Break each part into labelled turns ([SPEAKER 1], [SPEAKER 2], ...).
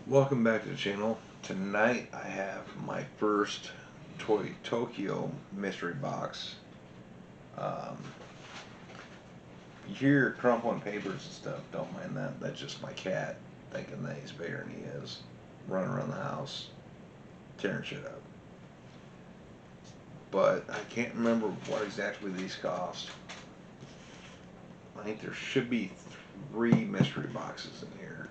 [SPEAKER 1] Welcome back to the channel. Tonight I have my first Toy Tokyo mystery box. Um, you hear crumpling papers and stuff, don't mind that. That's just my cat thinking that he's bigger than he is. Running around the house, tearing shit up. But I can't remember what exactly these cost. I think there should be 3 mystery boxes in here.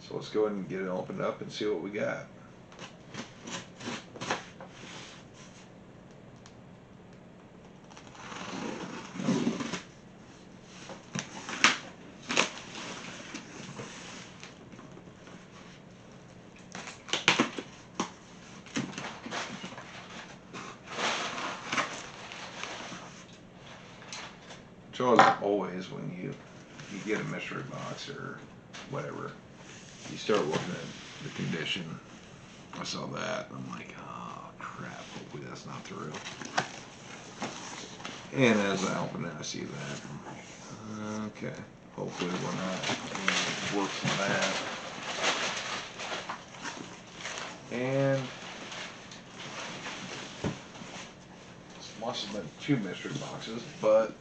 [SPEAKER 1] So let's go ahead and get it opened up and see what we got. So as always, when you get a mystery box or whatever, you start looking at the condition. I saw that, and I'm like, oh crap, hopefully that's not through. And as I open it, I see that. I'm like, okay, hopefully we're not worse than that. And this must have been 2 mystery boxes, but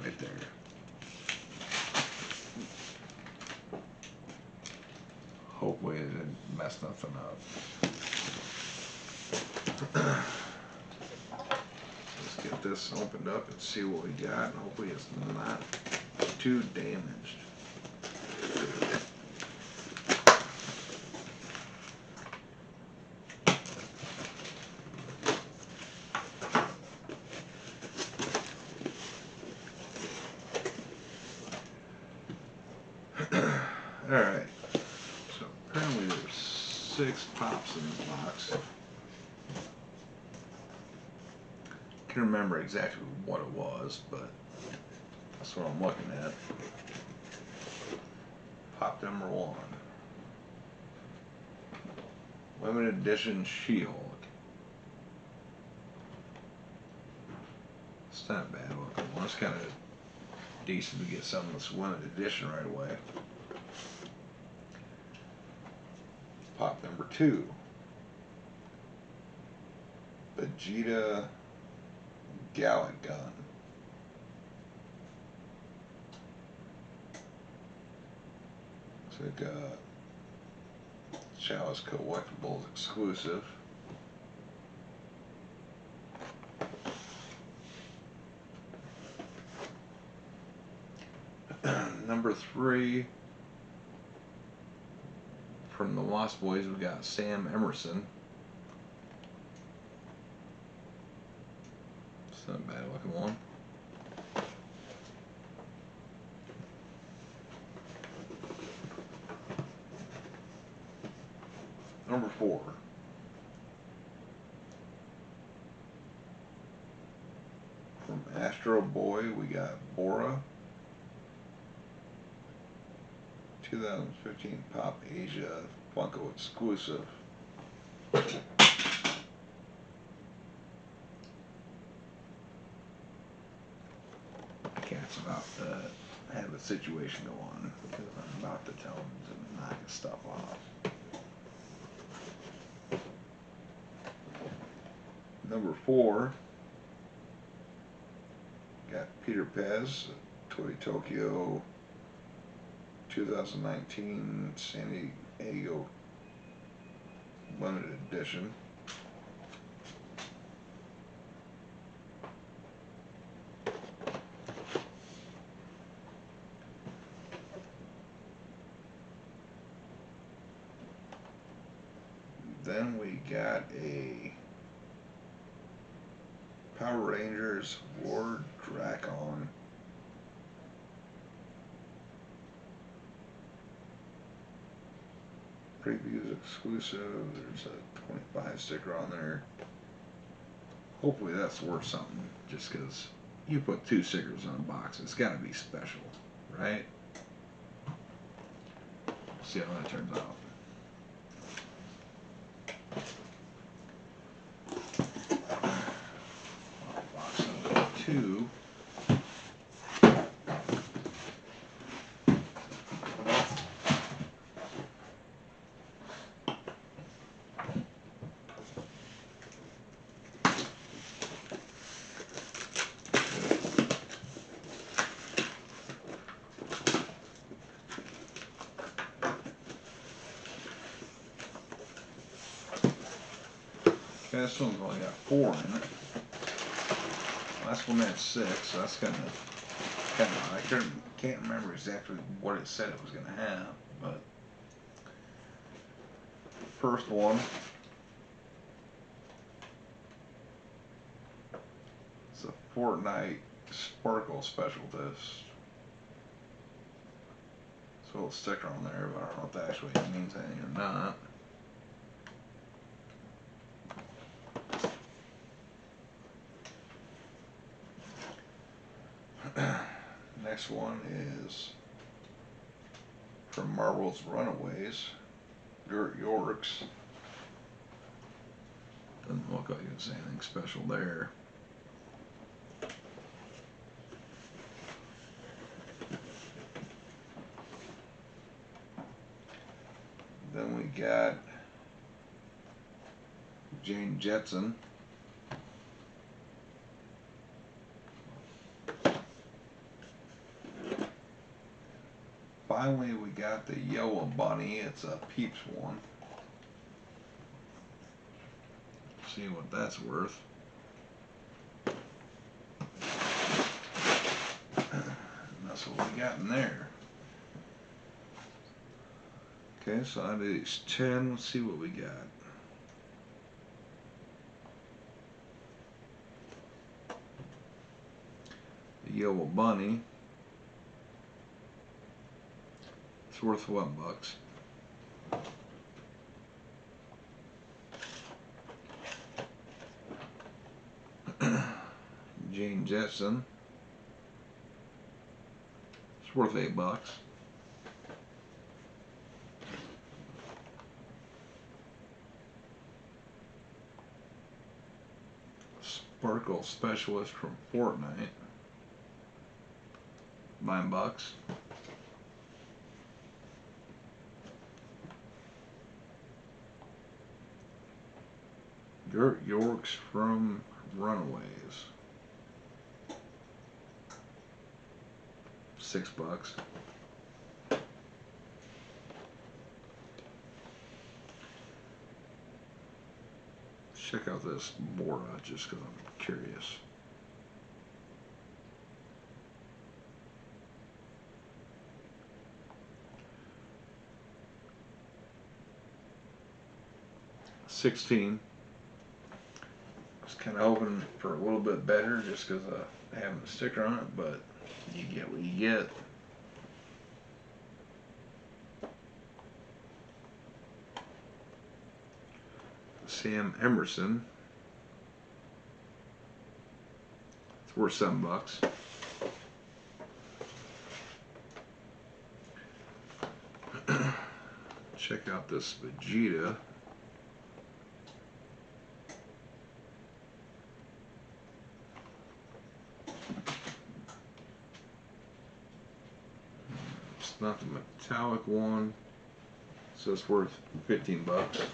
[SPEAKER 1] right there. Hopefully it didn't mess nothing up. Let's get this opened up and see what we got, and hopefully it's not too damaged. Alright, so apparently there's 6 pops in the box. I can't remember exactly what it was, but that's what I'm looking at. Pop number 1. Limited edition She-Hulk. It's not a bad looking one. It's kind of decent to get something that's limited edition right away. Pop number 2. Vegeta Gallic Gun. It's like a Chalice Collectibles exclusive. Number 3. From the Lost Boys, we got Sam Emerson. It's not a bad looking one. Number 4. From Astro Boy, we got Bora. 2015 Pop Asia Funko exclusive. Cat's about to have a situation go on because I'm about to tell him to knock his stuff off. Number 4, got Peter Pez, Toy Tokyo 2019 San Diego limited edition. Then we got a Power Rangers Lord Drakon. Previews exclusive. There's a 25 sticker on there. Hopefully that's worth something, just because you put 2 stickers on a box, it's got to be special, right? See how that turns out. Box number 2. Okay, this one's only got 4 in it. Last one had 6, so that's kind of I can't remember exactly what it said it was going to have, but first one is a Fortnite Sparkle Special Disc. So a little sticker on there, but I don't know if that actually means anything or not. Next one is from Marvel's Runaways, Gert Yorks. Doesn't look like it's anything special there. Then we got Jane Jetson. Finally, we got the Yellow Bunny. It's a Peeps one. See what that's worth. And that's what we got in there. Okay, so that is 10. Let's see what we got. The Yellow Bunny. It's worth $1. Jane Jetson. It's worth $8. Sparkle Specialist from Fortnite. $9. Gert Yorks from Runaways. $6. Check out this Bora just because I'm curious. $16. I was kind of hoping for a little bit better just because of having a sticker on it, but you get what you get. Sam Emerson. It's worth $7. Check out this Vegeta. It's not the metallic one, so it's worth $15.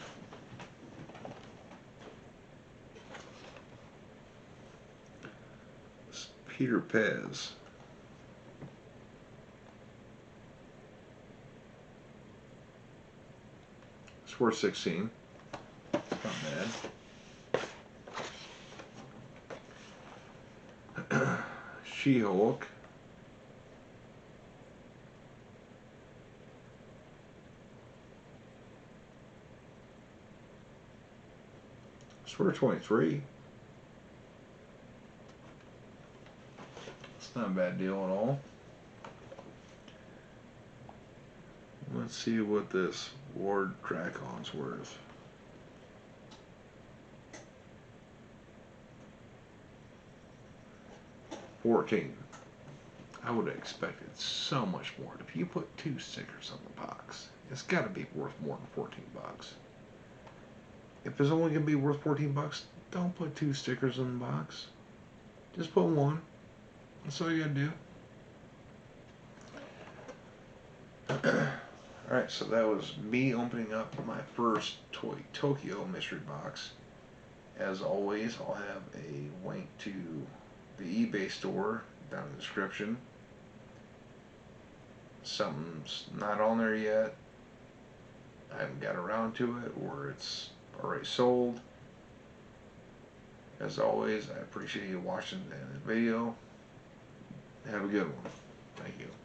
[SPEAKER 1] It's Peter Pez. It's worth $16. Not bad. She-Hulk. It's worth $23. It's not a bad deal at all. Let's see what this Ward Dracon's worth. $14. I would have expected so much more. If you put 2 stickers on the box, it's got to be worth more than $14. If it's only going to be worth $14, don't put 2 stickers on the box. Just put 1. That's all you got to do. Alright, so that was me opening up my first Toy Tokyo mystery box. As always, I'll have a link to the eBay store down in the description. Something's not on there yet. I haven't got around to it, or it's already sold. As always, I appreciate you watching the video. Have a good one. Thank you.